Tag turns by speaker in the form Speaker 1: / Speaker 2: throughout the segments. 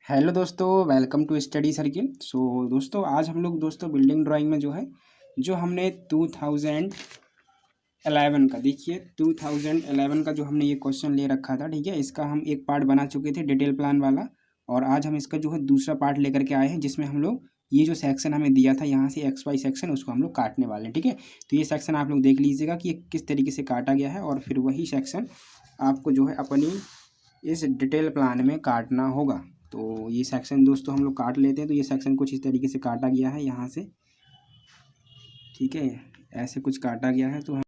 Speaker 1: Hello दोस्तों, welcome to study circle. दोस्तों आज हम लोग बिल्डिंग ड्राइंग में जो हमने 2011 का, देखिए 2011 का जो हमने ये क्वेश्चन ले रखा था, ठीक है। इसका हम एक पार्ट बना चुके थे डिटेल प्लान वाला, और आज हम इसका जो है दूसरा पार्ट लेकर के आए हैं, जिसमें हम लोग ये जो सेक्शन हमें दिया था यहाँ से एक्स वाई सेक्शन, उसको हम लोग काटने वाले हैं, ठीक है। तो ये सेक्शन आप लोग देख लीजिएगा कि ये किस तरीके से काटा गया है, और फिर वही सेक्शन आपको जो है अपनी इस डिटेल प्लान में काटना होगा। तो ये सेक्शन दोस्तों हम लोग काट लेते हैं। तो ये सेक्शन कुछ इस तरीके से काटा गया है यहाँ से, ठीक है। ऐसे कुछ काटा गया है। तो हम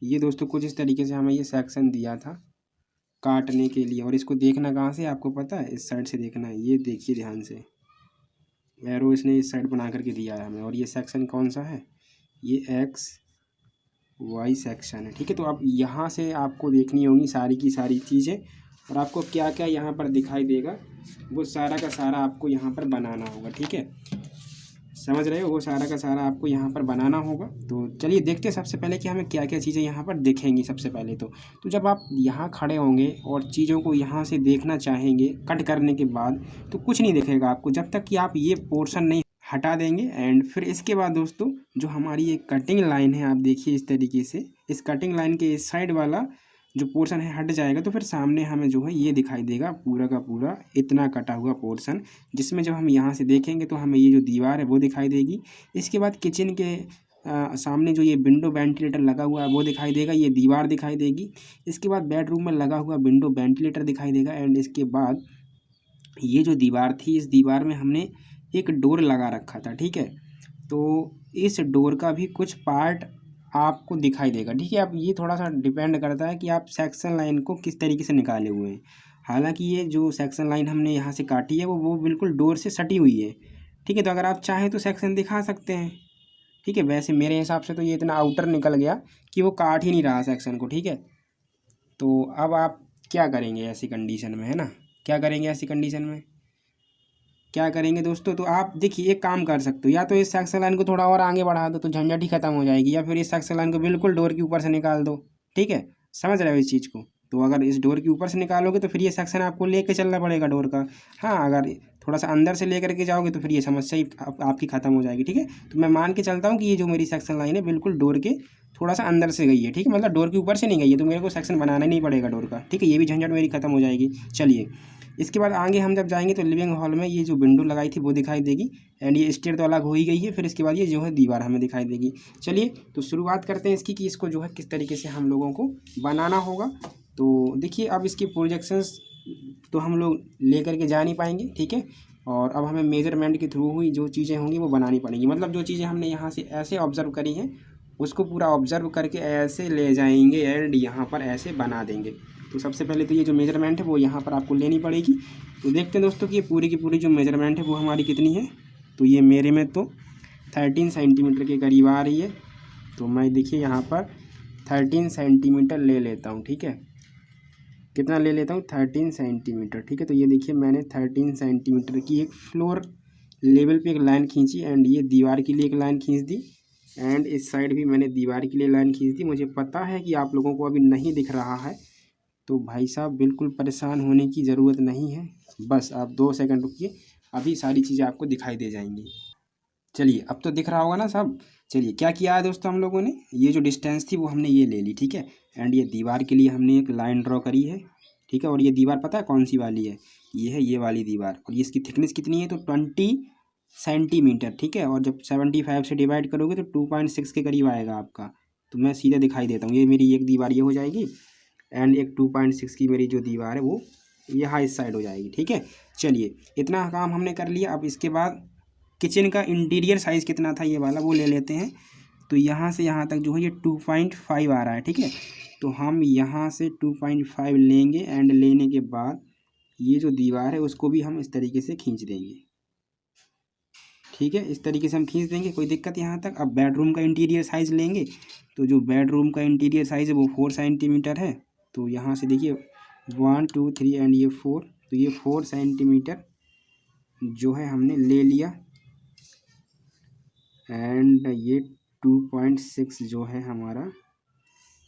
Speaker 1: ये दोस्तों कुछ इस तरीके से हमें ये सेक्शन दिया था काटने के लिए, और इसको देखना कहाँ से आपको पता है, इस साइड से देखना है। ये देखिए ध्यान से, एरो इसने इस साइड बना करके दिया है हमें। और ये सेक्शन कौन सा है, ये एक्स वाई सेक्शन है, ठीक है। तो अब यहाँ से आपको देखनी होगी सारी की सारी चीज़ें, और आपको क्या क्या यहाँ पर दिखाई देगा वो सारा का सारा आपको यहाँ पर बनाना होगा, ठीक है। समझ रहे हो, वो सारा का सारा आपको यहाँ पर बनाना होगा। तो चलिए देखते हैं सबसे पहले कि हमें क्या क्या चीज़ें यहाँ पर दिखेंगी। सबसे पहले तो जब आप यहाँ खड़े होंगे और चीज़ों को यहाँ से देखना चाहेंगे कट करने के बाद, तो कुछ नहीं दिखेगा आपको जब तक कि आप ये पोर्शन नहीं हटा देंगे। एंड फिर इसके बाद दोस्तों जो हमारी ये कटिंग लाइन है, आप देखिए इस तरीके से, इस कटिंग लाइन के इस साइड वाला जो पोर्शन है हट जाएगा, तो फिर सामने हमें जो है ये दिखाई देगा पूरा का पूरा इतना कटा हुआ पोर्शन, जिसमें जब हम यहाँ से देखेंगे तो हमें ये जो दीवार है वो दिखाई देगी। इसके बाद किचन के सामने जो ये विंडो वेंटिलेटर लगा हुआ है वो दिखाई देगा, ये दीवार दिखाई देगी। इसके बाद बेडरूम में लगा हुआ विंडो वेंटिलेटर दिखाई देगा। एंड इसके बाद ये जो दीवार थी, इस दीवार में हमने एक डोर लगा रखा था, ठीक है। तो इस डोर का भी कुछ पार्ट आपको दिखाई देगा, ठीक है। अब ये थोड़ा सा डिपेंड करता है कि आप सेक्शन लाइन को किस तरीके से निकाले हुए हैं। हालांकि ये जो सेक्शन लाइन हमने यहाँ से काटी है वो बिल्कुल डोर से सटी हुई है, ठीक है। तो अगर आप चाहें तो सेक्शन दिखा सकते हैं, ठीक है। वैसे मेरे हिसाब से तो ये इतना आउटर निकल गया कि वो काट ही नहीं रहा सेक्शन को, ठीक है। तो अब आप क्या करेंगे ऐसी कंडीशन में, है ना, क्या करेंगे ऐसी कंडीशन में, क्या करेंगे दोस्तों। तो आप देखिए एक काम कर सकते हो, या तो इस सेक्शन लाइन को थोड़ा और आगे बढ़ा दो तो झंझट ही खत्म हो जाएगी, या फिर इस सेक्शन लाइन को बिल्कुल डोर के ऊपर से निकाल दो, ठीक है। समझ रहे हो इस चीज़ को। तो अगर इस डोर के ऊपर से निकालोगे तो फिर ये सेक्शन आपको लेके चलना पड़ेगा डोर का। हाँ, अगर थोड़ा सा अंदर से लेकर के जाओगे तो फिर ये समस्या ही आपकी ख़त्म हो जाएगी, ठीक है। तो मैं मान के चलता हूँ कि ये जो मेरी सेक्शन लाइन है बिल्कुल डोर के थोड़ा सा अंदर से गई है, ठीक है। मतलब डोर के ऊपर से नहीं गई है, तो मेरे को सेक्शन बनाना ही नहीं पड़ेगा डोर का, ठीक है। ये भी झंझट मेरी खत्म हो जाएगी। चलिए इसके बाद आगे हम जब जाएंगे तो लिविंग हॉल में ये जो विंडो लगाई थी वो दिखाई देगी। एंड ये स्टेयर तो अलग हो ही गई है। फिर इसके बाद ये जो है दीवार हमें दिखाई देगी। चलिए तो शुरुआत करते हैं इसकी कि इसको जो है किस तरीके से हम लोगों को बनाना होगा। तो देखिए अब इसके प्रोजेक्शंस तो हम लोग ले करके जा नहीं पाएंगे, ठीक है। और अब हमें मेजरमेंट के थ्रू हुई जो चीज़ें होंगी वो बनानी पड़ेंगी। मतलब जो चीज़ें हमने यहाँ से ऐसे ऑब्जर्व करी हैं उसको पूरा ऑब्जर्व करके ऐसे ले जाएंगे एंड यहाँ पर ऐसे बना देंगे। तो सबसे पहले तो ये जो मेजरमेंट है वो यहाँ पर आपको लेनी पड़ेगी। तो देखते हैं दोस्तों कि ये पूरी की पूरी जो मेजरमेंट है वो हमारी कितनी है। तो ये मेरे में तो 13 सेंटीमीटर के करीब आ रही है। तो मैं देखिए यहाँ पर 13 सेंटीमीटर ले लेता हूँ, ठीक है। कितना ले लेता हूँ, 13 सेंटीमीटर, ठीक है। तो ये देखिए मैंने 13 सेंटीमीटर की एक फ्लोर लेवल पे एक लाइन खींची, एंड ये दीवार के लिए एक लाइन खींच दी, एंड इस साइड भी मैंने दीवार के लिए लाइन खींच दी। मुझे पता है कि आप लोगों को अभी नहीं दिख रहा है, तो भाई साहब बिल्कुल परेशान होने की ज़रूरत नहीं है। बस आप 2 सेकंड रुकिए, अभी सारी चीज़ें आपको दिखाई दे जाएंगी। चलिए अब तो दिख रहा होगा ना सब। चलिए क्या किया है दोस्तों, हम लोगों ने ये जो डिस्टेंस थी वो हमने ये ले ली, ठीक है। एंड ये दीवार के लिए हमने एक लाइन ड्रॉ करी है, ठीक है। और ये दीवार पता है कौन सी वाली है, ये है ये वाली दीवार। और ये इसकी थिकनेस कितनी है, तो 20 सेंटीमीटर, ठीक है। और जब 75 से डिवाइड करोगे तो 2.6 के करीब आएगा आपका। तो मैं सीधे दिखाई देता हूँ, ये मेरी एक दीवार ये हो जाएगी, एंड एक 2.6 की मेरी जो दीवार है वो यहाँ इस साइड हो जाएगी, ठीक है। चलिए इतना काम हमने कर लिया। अब इसके बाद किचन का इंटीरियर साइज़ कितना था ये वाला वो ले लेते हैं। तो यहाँ से यहाँ तक जो है ये 2.5 आ रहा है, ठीक है। तो हम यहाँ से 2.5 लेंगे, एंड लेने के बाद ये जो दीवार है उसको भी हम इस तरीके से खींच देंगे, ठीक है। इस तरीके से हम खींच देंगे, कोई दिक्कत यहाँ तक। अब बेडरूम का इंटीरियर साइज़ लेंगे। तो जो बेडरूम का इंटीरियर साइज़ है वो 4 सेंटीमीटर है। तो यहाँ से देखिए 1 2 3 एंड ये 4, तो ये 4 सेंटीमीटर जो है हमने ले लिया। एंड ये 2.6 जो है हमारा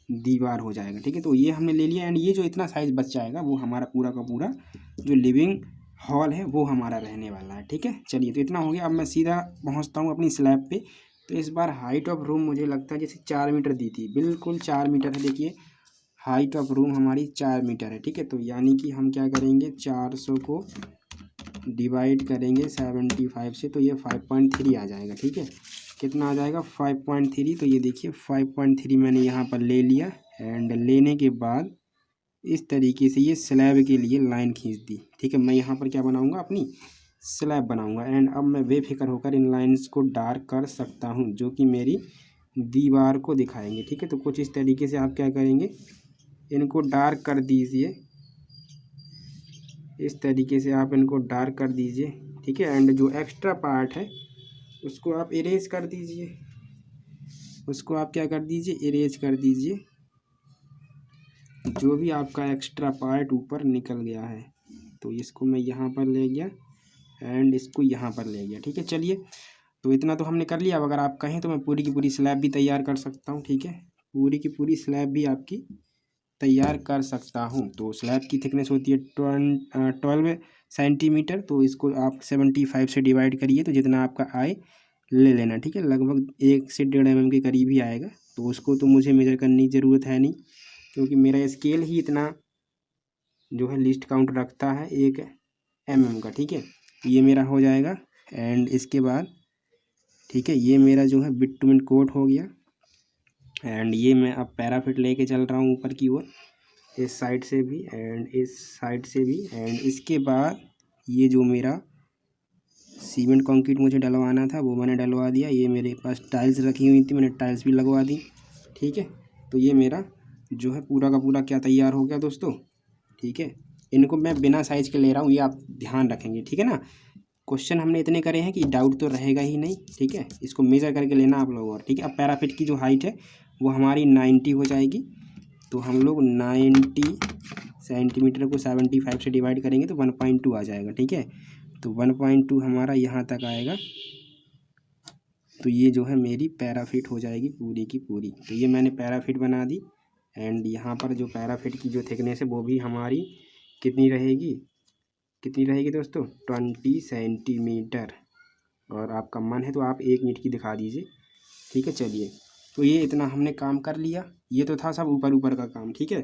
Speaker 1: दीवार हो जाएगा। ठीक है, तो ये हमने ले लिया एंड ये जो इतना साइज़ बच जाएगा वो हमारा पूरा का पूरा जो लिविंग हॉल है वो हमारा रहने वाला है। ठीक है, चलिए तो इतना हो गया। अब मैं सीधा पहुंचता हूं अपनी स्लैब पे। तो इस बार हाइट ऑफ रूम मुझे लगता है जैसे 4 मीटर दी थी, बिल्कुल 4 मीटर है। देखिए हाइट ऑफ रूम हमारी 4 मीटर है। ठीक है, तो यानी कि हम क्या करेंगे, 400 को डिवाइड करेंगे 75 से, तो ये 5.3 आ जाएगा। ठीक है, कितना आ जाएगा, 5.3। तो ये देखिए 5.3 मैंने यहाँ पर ले लिया एंड लेने के बाद इस तरीके से ये स्लैब के लिए लाइन खींच दी। ठीक है, मैं यहाँ पर क्या बनाऊँगा, अपनी स्लैब बनाऊँगा एंड अब मैं बेफिक्र होकर इन लाइंस को डार्क कर सकता हूँ जो कि मेरी दीवार को दिखाएंगे। ठीक है, तो कुछ इस तरीके से आप क्या करेंगे, इनको डार्क कर दीजिए। इस तरीके से आप इनको डार्क कर दीजिए। ठीक है, एंड जो एक्स्ट्रा पार्ट है उसको आप इरेज कर दीजिए। उसको आप क्या कर दीजिए, इरेज कर दीजिए। जो भी आपका एक्स्ट्रा पार्ट ऊपर निकल गया है, तो इसको मैं यहाँ पर ले गया एंड इसको यहाँ पर ले गया। ठीक है, चलिए तो इतना तो हमने कर लिया। अब अगर आप कहें तो मैं पूरी की पूरी स्लैब भी तैयार कर सकता हूँ। ठीक है, पूरी की पूरी स्लैब भी आपकी तैयार कर सकता हूँ। तो स्लैब की थिकनेस होती है 12 सेंटीमीटर। तो इसको आप 75 से डिवाइड करिए, तो जितना आपका आए ले लेना। ठीक है, लगभग 1 से 1.5 mm के करीब ही आएगा। तो उसको तो मुझे मेजर करने की ज़रूरत है नहीं, क्योंकि मेरा स्केल ही इतना जो है लिस्ट काउंट रखता है 1 mm का। ठीक है, ये मेरा हो जाएगा एंड इसके बाद ठीक है, ये मेरा जो है बिटुमेन कोट हो गया एंड ये मैं अब पैराफिट लेके चल रहा हूँ ऊपर की ओर, इस साइड से भी एंड इस साइड से भी। एंड इसके बाद ये जो मेरा सीमेंट कंक्रीट मुझे डलवाना था वो मैंने डलवा दिया। ये मेरे पास टाइल्स रखी हुई थी, मैंने टाइल्स भी लगवा दी। ठीक है, तो ये मेरा जो है पूरा का पूरा क्या तैयार हो गया दोस्तों। ठीक है, इनको मैं बिना साइज़ के ले रहा हूँ, ये आप ध्यान रखेंगे। ठीक है ना, क्वेश्चन हमने इतने करे हैं कि डाउट तो रहेगा ही नहीं। ठीक है, इसको मेजर करके लेना आप लोग। और ठीक है, अब पैराफिट की जो हाइट है वो हमारी 90 हो जाएगी। तो हम लोग 90 सेंटीमीटर को 75 से डिवाइड करेंगे तो 1.2 आ जाएगा। ठीक है, तो 1.2 हमारा यहाँ तक आएगा। तो ये जो है मेरी पैराफिट हो जाएगी पूरी की पूरी। तो ये मैंने पैराफिट बना दी एंड यहाँ पर जो पैराफिट की जो थिकनेस है वो भी हमारी कितनी रहेगी, कितनी रहेगी दोस्तों, 20 सेंटीमीटर। और आपका मन है तो आप 1 मीटर की दिखा दीजिए। ठीक है, चलिए तो ये इतना हमने काम कर लिया। ये तो था सब ऊपर ऊपर का काम। ठीक है,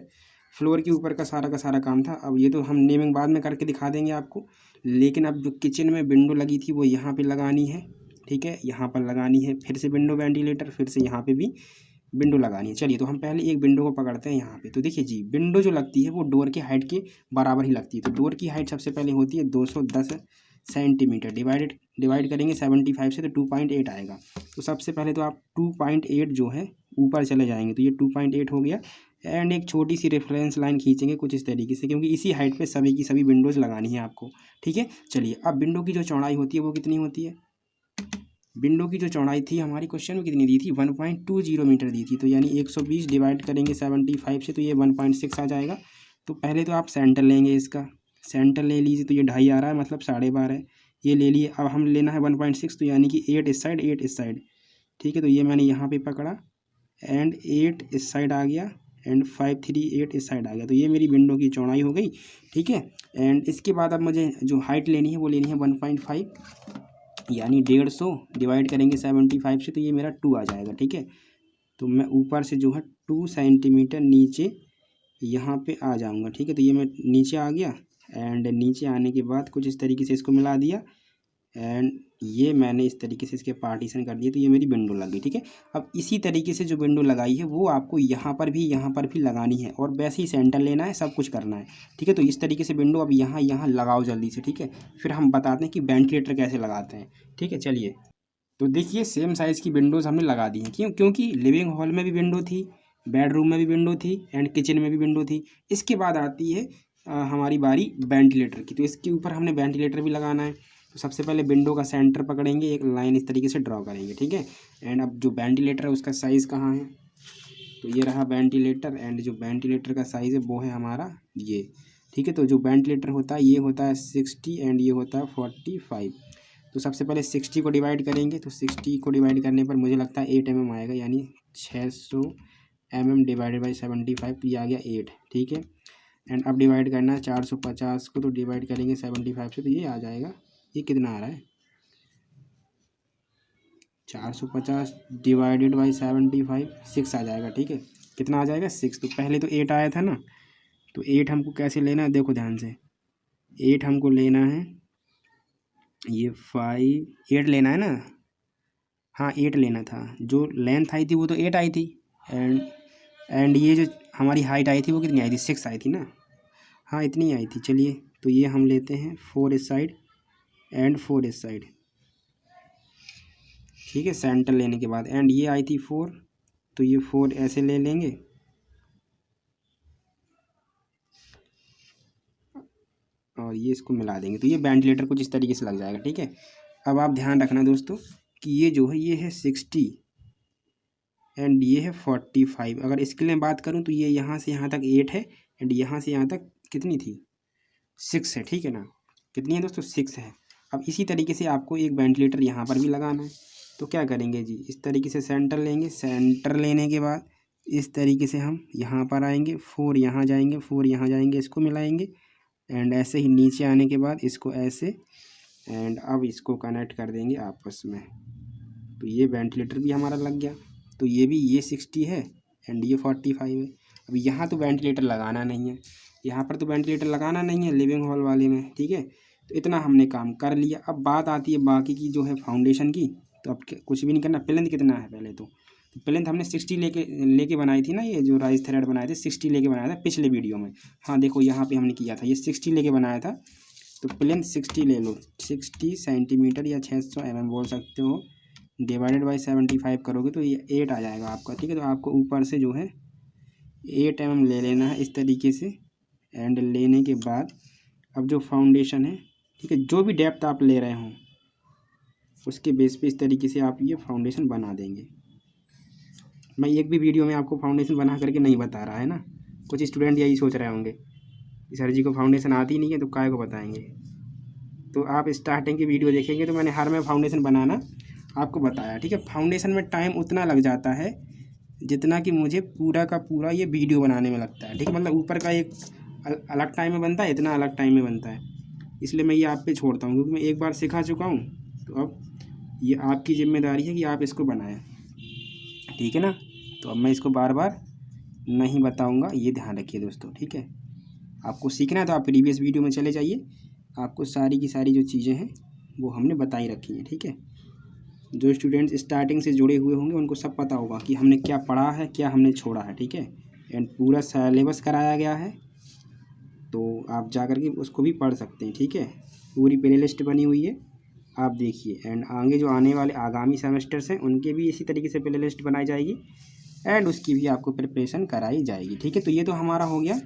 Speaker 1: फ्लोर के ऊपर का सारा काम था। अब ये तो हम नेमिंग बाद में करके दिखा देंगे आपको। लेकिन अब जो किचन में विंडो लगी थी वो यहाँ पे लगानी है। ठीक है, यहाँ पर लगानी है, फिर से विंडो वेंटिलेटर, फिर से यहाँ पे भी विंडो लगानी है। चलिए तो हम पहले एक विंडो को पकड़ते हैं यहाँ पे। तो देखिए जी, विंडो जो लगती है वो डोर की हाइट के बराबर ही लगती है। तो डोर की हाइट सबसे पहले होती है 210 सेंटीमीटर। डिवाइड करेंगे 75 से तो 2.8 आएगा। तो सबसे पहले तो आप 2.8 जो है ऊपर चले जाएंगे, तो ये 2.8 हो गया एंड एक छोटी सी रेफरेंस लाइन खींचेंगे कुछ इस तरीके से, क्योंकि इसी हाइट पे सभी की सभी विंडोज़ लगानी है आपको। ठीक है, चलिए अब विंडो की जो चौड़ाई होती है वो कितनी होती है। विंडो की जो चौड़ाई थी हमारी क्वेश्चन में कितनी दी थी, 1.20 मीटर दी थी। तो यानी 120 डिवाइड करेंगे 75 से तो ये 1.6 आ जाएगा। तो पहले तो आप सेंटर लेंगे, इसका सेंटर ले लीजिए। तो ये 2.5 आ रहा है, मतलब 12.5 ये ले लिए। अब हम लेना है 1.6, तो यानी कि 8 इस साइड 8 इस साइड। ठीक है, तो ये मैंने यहाँ पे पकड़ा एंड 8 इस साइड आ गया एंड 5 3 8 इस साइड आ गया। तो ये मेरी विंडो की चौड़ाई हो गई। ठीक है, एंड इसके बाद अब मुझे जो हाइट लेनी है वो लेनी है 1.5, यानी 150 डिवाइड करेंगे 75 से तो ये मेरा 2 आ जाएगा। ठीक है, तो मैं ऊपर से जो है 2 सेंटीमीटर नीचे यहाँ पे आ जाऊँगा। ठीक है, तो ये मैं नीचे आ गया एंड नीचे आने के बाद कुछ इस तरीके से इसको मिला दिया एंड ये मैंने इस तरीके से इसके पार्टीशन कर दिए। तो ये मेरी विंडो लग गई। ठीक है, अब इसी तरीके से जो विंडो लगाई है वो आपको यहाँ पर भी लगानी है और वैसे ही सेंटर लेना है, सब कुछ करना है। ठीक है, तो इस तरीके से विंडो अब यहाँ लगाओ जल्दी से। ठीक है, फिर हम बताते हैं कि वेंटिलेटर कैसे लगाते हैं। ठीक है, चलिए तो देखिए सेम साइज़ की विंडोज़ हमने लगा दी हैं। क्योंकि लिविंग हॉल में भी विंडो थी, बेडरूम में भी विंडो थी एंड किचन में भी विंडो थी। इसके बाद आती है हमारी बारी वेंटिलेटर की। तो इसके ऊपर हमने वेंटिलेटर भी लगाना है। तो सबसे पहले विंडो का सेंटर पकड़ेंगे, एक लाइन इस तरीके से ड्रॉ करेंगे। ठीक है, एंड अब जो वेंटिलेटर है उसका साइज़ कहाँ है, तो ये रहा वेंटिलेटर एंड जो वेंटिलेटर का साइज़ है वो है हमारा ये। ठीक है, तो जो वेंटिलेटर होता है ये होता है 60 एंड ये होता है 45। तो सबसे पहले 60 को डिवाइड करेंगे, तो 60 को डिवाइड करने पर मुझे लगता है 8 mm आएगा, यानी 600 mm डिवाइडेड बाई 75, तो ये आ गया 8, ठीक है। एंड अब डिवाइड करना है 450 को, तो डिवाइड करेंगे 75 से, तो ये आ जाएगा, ये कितना आ रहा है 450 डिवाइडेड बाई 75, 6 आ जाएगा, ठीक है। कितना आ जाएगा 6, तो पहले तो 8 आया था ना, तो 8 हमको कैसे लेना है, देखो ध्यान से, 8 हमको लेना है, ये 8 लेना है ना, हाँ 8 लेना था, जो लेंथ आई थी वो तो 8 आई थी, एंड ये जो हमारी हाइट आई थी वो कितनी आई थी, 6 आई थी ना, हाँ इतनी आई थी। चलिए तो ये हम लेते हैं 4 इस साइड एंड 4 इस साइड, ठीक है, सेंटर लेने के बाद, एंड ये आई थी 4, तो ये 4 ऐसे ले लेंगे, और ये इसको मिला देंगे, तो ये वेंटिलेटर कुछ इस तरीके से लग जाएगा, ठीक है। अब आप ध्यान रखना दोस्तों कि ये जो है ये है 60 एंड ये है 45। अगर इसके लिए बात करूँ तो ये यहाँ से यहाँ तक 8 है, एंड यहाँ से यहाँ तक कितनी थी 6 है, ठीक है ना, कितनी है दोस्तों 6 है। अब इसी तरीके से आपको एक वेंटिलेटर यहाँ पर भी लगाना है, तो क्या करेंगे जी, इस तरीके से सेंटर लेंगे, सेंटर लेने के बाद इस तरीके से हम यहाँ पर आएंगे, 4 यहाँ जाएंगे, 4 यहाँ जाएंगे, इसको मिलाएंगे, एंड ऐसे ही नीचे आने के बाद इसको ऐसे, एंड अब इसको कनेक्ट कर देंगे आपस में, तो ये वेंटिलेटर भी हमारा लग गया। तो ये भी, ये 60 है एंड ये 45 है। अब यहाँ तो वेंटिलेटर लगाना नहीं है, यहाँ पर तो वेंटिलेटर लगाना नहीं है लिविंग हॉल वाले में, ठीक है। तो इतना हमने काम कर लिया। अब बात आती है बाकी की जो है फाउंडेशन की, तो अब कुछ भी नहीं करना। प्लिंथ कितना है पहले तो प्लिंथ हमने 60 लेके बनाई थी ना, ये जो राइस थ्रेड बनाए थे 60 लेके बनाया था पिछले वीडियो में। हाँ देखो यहाँ पे हमने किया था, ये 60 लेके बनाया था, तो प्लिंथ 60 ले लो, 60 सेंटीमीटर या 600 mm बोल सकते हो, डिवाइडेड बाई 75 करोगे तो ये 8 आ जाएगा आपका, ठीक है। तो आपको ऊपर से जो है 8 mm ले लेना है इस तरीके से, एंड लेने के बाद अब जो फाउंडेशन है, ठीक है, जो भी डेप्थ आप ले रहे हो उसके बेस पे इस तरीके से आप ये फाउंडेशन बना देंगे। मैं एक भी वीडियो में आपको फाउंडेशन बना करके नहीं बता रहा है ना, कुछ स्टूडेंट यही सोच रहे होंगे कि सर जी को फाउंडेशन आती नहीं है तो काय को बताएंगे। तो आप स्टार्टिंग की वीडियो देखेंगे तो मैंने हर में फाउंडेशन बनाना आपको बताया, ठीक है। फाउंडेशन में टाइम उतना लग जाता है जितना कि मुझे पूरा का पूरा ये वीडियो बनाने में लगता है, ठीक है। मतलब ऊपर का एक अलग टाइम में बनता है, इतना अलग टाइम में बनता है, इसलिए मैं ये आप पे छोड़ता हूँ, क्योंकि मैं एक बार सिखा चुका हूँ। तो अब ये आपकी जिम्मेदारी है कि आप इसको बनाएं, ठीक है ना। तो अब मैं इसको बार बार नहीं बताऊँगा, ये ध्यान रखिए दोस्तों, ठीक है। आपको सीखना है तो आप प्रीवियस वीडियो में चले जाइए, आपको सारी की सारी जो चीज़ें हैं वो हमने बताई रखी हैं, ठीक है। जो स्टूडेंट्स स्टार्टिंग से जुड़े हुए होंगे उनको सब पता होगा कि हमने क्या पढ़ा है, क्या हमने छोड़ा है, ठीक है। एंड पूरा सिलेबस कराया गया है, तो आप जा कर के उसको भी पढ़ सकते हैं, ठीक है। पूरी प्ले लिस्ट बनी हुई है, आप देखिए। एंड आगे जो आने वाले आगामी सेमेस्टर्स हैं उनके भी इसी तरीके से प्ले लिस्ट बनाई जाएगी, एंड उसकी भी आपको प्रिपरेशन कराई जाएगी, ठीक है। तो ये तो हमारा हो गया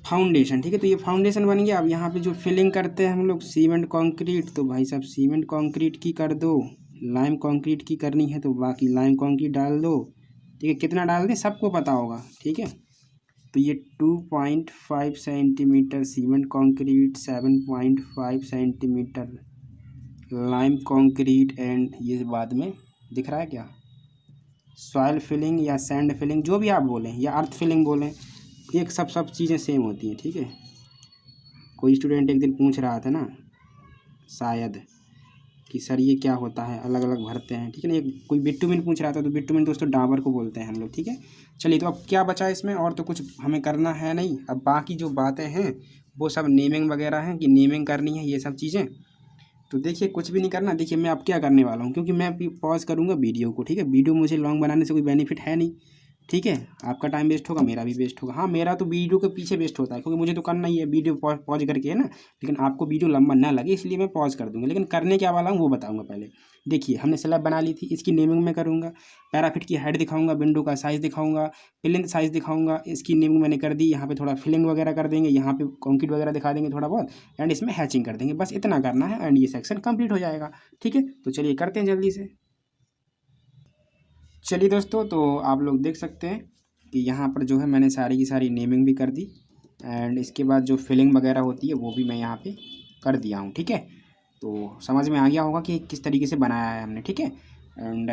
Speaker 1: फाउंडेशन, ठीक है। तो ये फाउंडेशन बन गया। अब यहाँ पे जो फिलिंग करते हैं हम लोग सीमेंट कंक्रीट, तो भाई साहब सीमेंट कंक्रीट की कर दो, लाइम कंक्रीट की करनी है तो बाकी लाइम कंक्रीट डाल दो, ठीक है। कितना डाल दें सबको पता होगा, ठीक है। तो ये 2.5 centimetre cement concrete, 7.5 centimetre lime concrete, and ये बाद में दिख रहा है क्या, सॉइल फिलिंग या सैंड फिलिंग, जो भी आप बोलें, या अर्थ फिलिंग बोलें, एक सब चीज़ें सेम होती हैं, ठीक है। कोई स्टूडेंट एक दिन पूछ रहा था ना शायद कि सर ये क्या होता है, अलग अलग भरते हैं, ठीक है ना। एक कोई बिटुमिन पूछ रहा था, तो बिटुमिन दोस्तों डाबर को बोलते हैं हम लोग, ठीक है। चलिए तो अब क्या बचा इसमें, और तो कुछ हमें करना है नहीं। अब बाकी जो बातें हैं वो सब नेमिंग वगैरह हैं कि नेमिंग करनी है, ये सब चीज़ें। तो देखिए कुछ भी नहीं करना। देखिए मैं अब क्या करने वाला हूँ, क्योंकि मैं अभी पॉज करूँगा वीडियो को, ठीक है। वीडियो मुझे लॉन्ग बनाने से कोई बेनिफिट है नहीं, ठीक है। आपका टाइम वेस्ट होगा, मेरा भी वेस्ट होगा। हाँ मेरा तो वीडियो के पीछे वेस्ट होता है, क्योंकि मुझे तो करना ही है वीडियो पॉज करके, है ना। लेकिन आपको वीडियो लंबा ना लगे इसलिए मैं पॉज कर दूँगा, लेकिन करने क्या वाला हूँ वो बताऊँगा पहले। देखिए हमने स्लैब बना ली थी, इसकी नेमिंग में करूँगा, पैराफिट की हेड दिखाऊँगा, विंडो का साइज़ दिखाऊँगा, प्लिंथ साइज़ दिखाऊँगा, इसकी नेमिंग मैंने कर दी। यहाँ पे थोड़ा फिलिंग वगैरह कर देंगे, यहाँ पे कंक्रीट वगैरह दिखा देंगे थोड़ा बहुत, एंड इसमें हैचिंग कर देंगे, बस इतना करना है, एंड ये सेक्शन कंप्लीट हो जाएगा, ठीक है। तो चलिए करते हैं जल्दी से। चलिए दोस्तों, तो आप लोग देख सकते हैं कि यहाँ पर जो है मैंने सारी की सारी नेमिंग भी कर दी, एंड इसके बाद जो फिलिंग वगैरह होती है वो भी मैं यहाँ पे कर दिया हूँ, ठीक है। तो समझ में आ गया होगा कि किस तरीके से बनाया है हमने, ठीक है। एंड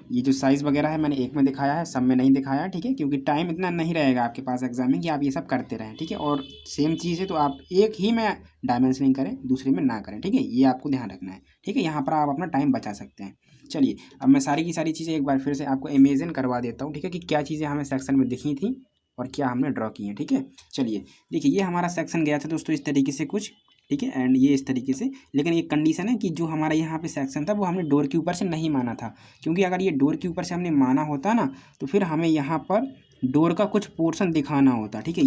Speaker 1: ये जो साइज़ वगैरह है मैंने एक में दिखाया है, सब में नहीं दिखाया है, ठीक है, क्योंकि टाइम इतना नहीं रहेगा आपके पास एग्जाम में कि आप ये सब करते रहें, ठीक है। और सेम चीज़ है तो आप एक ही में डायमेंशनिंग करें, दूसरे में ना करें, ठीक है, ये आपको ध्यान रखना है, ठीक है। यहाँ पर आप अपना टाइम बचा सकते हैं। चलिए अब मैं सारी की सारी चीज़ें एक बार फिर से आपको इमेजिन करवा देता हूँ, ठीक है, कि क्या चीज़ें हमें सेक्शन में दिखी थी और क्या हमने ड्रॉ की हैं, ठीक है। चलिए देखिए ये हमारा सेक्शन गया था दोस्तों इस तरीके से कुछ, ठीक है, एंड ये इस तरीके से। लेकिन एक कंडीशन है कि जो हमारा यहाँ पे सेक्शन था वो हमने डोर के ऊपर से नहीं माना था, क्योंकि अगर ये डोर के ऊपर से हमने माना होता ना तो फिर हमें यहाँ पर डोर का कुछ पोर्शन दिखाना होता, ठीक है।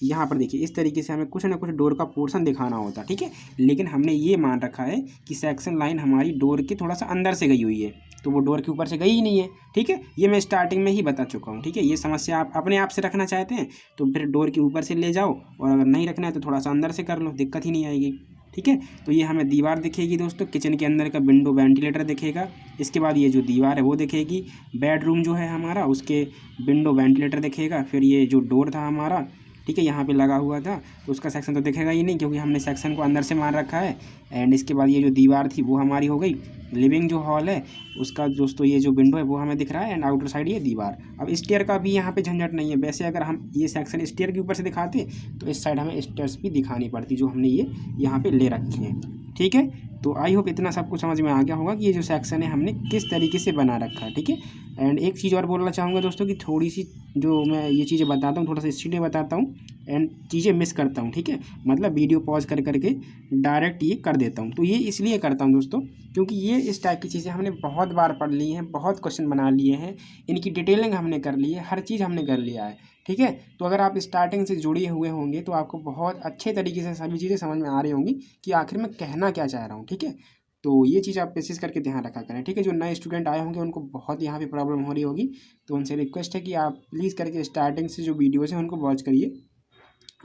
Speaker 1: यहाँ पर देखिए इस तरीके से हमें कुछ ना कुछ डोर का पोर्शन दिखाना होता, ठीक है। लेकिन हमने ये मान रखा है कि सेक्शन लाइन हमारी डोर के थोड़ा सा अंदर से गई हुई है, तो वो डोर के ऊपर से गई ही नहीं है, ठीक है। ये मैं स्टार्टिंग में ही बता चुका हूँ, ठीक है। ये समस्या आप अपने आप से रखना चाहते हैं तो फिर डोर के ऊपर से ले जाओ, और अगर नहीं रखना है तो थोड़ा सा अंदर से कर लो, दिक्कत ही नहीं आएगी, ठीक है। तो ये हमें दीवार दिखेगी दोस्तों, किचन के अंदर का विंडो वेंटिलेटर दिखेगा, इसके बाद ये जो दीवार है वो दिखेगी, बेडरूम जो है हमारा उसके विंडो वेंटिलेटर दिखेगा, फिर ये जो डोर था हमारा, ठीक है, यहाँ पे लगा हुआ था तो उसका सेक्शन तो दिखेगा ही नहीं क्योंकि हमने सेक्शन को अंदर से मान रखा है। एंड इसके बाद ये जो दीवार थी वो हमारी हो गई। लिविंग जो हॉल है उसका दोस्तों ये जो विंडो है वो हमें दिख रहा है, एंड आउटर साइड ये दीवार। अब स्टेयर का भी यहाँ पे झंझट नहीं है, वैसे अगर हम ये सेक्शन स्टेयर के ऊपर से दिखाते तो इस साइड हमें स्टेयर्स भी दिखानी पड़ती जो हमने ये यहाँ पे ले रखी हैं, ठीक है। तो आई होप इतना सब कुछ समझ में आ गया होगा कि ये जो सेक्शन है हमने किस तरीके से बना रखा है, ठीक है। एंड एक चीज़ और बोलना चाहूँगा दोस्तों कि थोड़ी सी जो मैं ये चीज़ें बताता हूँ थोड़ा सा स्पीड में बताता हूँ एंड चीज़ें मिस करता हूँ, ठीक है। मतलब वीडियो पॉज कर करके डायरेक्ट ये कर देता हूँ, तो ये इसलिए करता हूँ दोस्तों क्योंकि ये इस टाइप की चीज़ें हमने बहुत बार पढ़ ली हैं, बहुत क्वेश्चन बना लिए हैं, इनकी डिटेलिंग हमने कर ली है, हर चीज़ हमने कर लिया है, ठीक है। तो अगर आप स्टार्टिंग से जुड़े हुए होंगे तो आपको बहुत अच्छे तरीके से सभी चीज़ें समझ में आ रही होंगी कि आखिर में कहना क्या चाह रहा हूँ, ठीक है। तो ये चीज़ आप कोशिश करके ध्यान रखा करें, ठीक है। जो नए स्टूडेंट आए होंगे उनको बहुत यहाँ पे प्रॉब्लम हो रही होगी, तो उनसे रिक्वेस्ट है कि आप प्लीज़ करके स्टार्टिंग से जो वीडियोज़ हैं उनको वॉच करिए,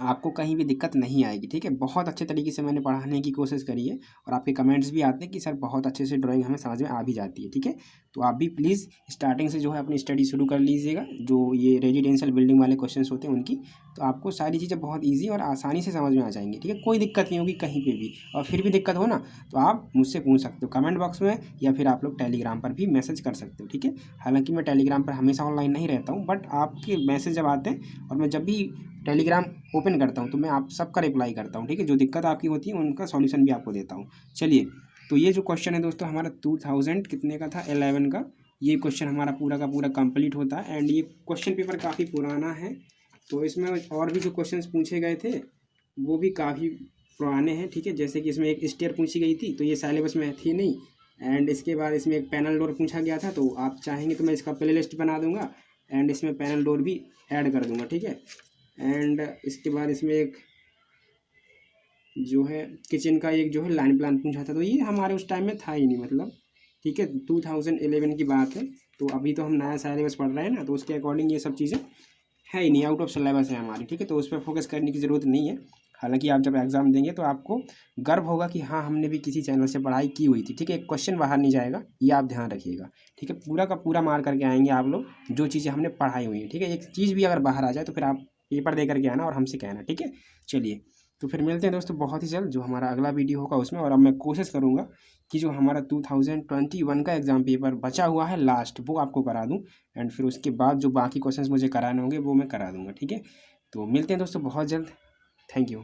Speaker 1: आपको कहीं भी दिक्कत नहीं आएगी, ठीक है। बहुत अच्छे तरीके से मैंने पढ़ाने की कोशिश करी है और आपके कमेंट्स भी आते हैं कि सर बहुत अच्छे से ड्राइंग हमें समझ में आ भी जाती है, ठीक है। तो आप भी प्लीज़ स्टार्टिंग से जो है अपनी स्टडी शुरू कर लीजिएगा, जो ये रेजिडेंशियल बिल्डिंग वाले क्वेश्चंस होते हैं उनकी, तो आपको सारी चीज़ें बहुत ईजी और आसानी से समझ में आ जाएंगी, ठीक है। कोई दिक्कत नहीं होगी कहीं पर भी, और फिर भी दिक्कत हो ना तो आप मुझसे पूछ सकते हो कमेंट बॉक्स में, या फिर आप लोग टेलीग्राम पर भी मैसेज कर सकते हो, ठीक है। हालाँकि मैं टेलीग्राम पर हमेशा ऑनलाइन नहीं रहता हूँ, बट आपके मैसेज जब आते हैं और मैं जब भी टेलीग्राम ओपन करता हूँ तो मैं आप सबका रिप्लाई करता हूँ, ठीक है। जो दिक्कत आपकी होती है उनका सॉल्यूशन भी आपको देता हूँ। चलिए तो ये जो क्वेश्चन है दोस्तों हमारा 2000 कितने का था 11 का, ये क्वेश्चन हमारा पूरा का पूरा कंप्लीट होता है। एंड ये क्वेश्चन पेपर काफ़ी पुराना है, तो इसमें और भी जो क्वेश्चन पूछे गए थे वो भी काफ़ी पुराने हैं, ठीक है। जैसे कि इसमें एक स्टेयर पूछी गई थी तो ये सिलेबस में थी नहीं, एंड इसके बाद इसमें एक पैनल डोर पूछा गया था, तो आप चाहेंगे तो मैं इसका प्ले लिस्ट बना दूंगा एंड इसमें पैनल डोर भी ऐड कर दूंगा, ठीक है। एंड इसके बाद इसमें एक जो है किचन का एक जो है लाइन प्लान पूछा था, तो ये हमारे उस टाइम में था ही नहीं, मतलब ठीक है 2011 की बात है। तो अभी तो हम नया सिलेबस पढ़ रहे हैं ना, तो उसके अकॉर्डिंग ये सब चीज़ें है ही नहीं, आउट ऑफ सिलेबस है हमारी, ठीक है। तो उस पर फोकस करने की ज़रूरत नहीं है। हालांकि आप जब एग्ज़ाम देंगे तो आपको गर्व होगा कि हाँ हमने भी किसी चैनल से पढ़ाई की हुई थी, ठीक है। एक क्वेश्चन बाहर नहीं जाएगा, ये आप ध्यान रखिएगा, ठीक है। पूरा का पूरा मार करके आएंगे आप लोग जो चीज़ें हमने पढ़ाई हुई है, ठीक है। एक चीज़ भी अगर बाहर आ जाए तो फिर आप पेपर दे करके आना और हमसे कहना, ठीक है। चलिए तो फिर मिलते हैं दोस्तों बहुत ही जल्द जो हमारा अगला वीडियो होगा उसमें, और अब मैं कोशिश करूँगा कि जो हमारा 2021 का एग्ज़ाम पेपर बचा हुआ है लास्ट वो आपको करा दूँ, एंड फिर उसके बाद जो बाकी क्वेश्चंस मुझे कराने होंगे वो मैं करा दूँगा, ठीक है। तो मिलते हैं दोस्तों बहुत जल्द, थैंक यू।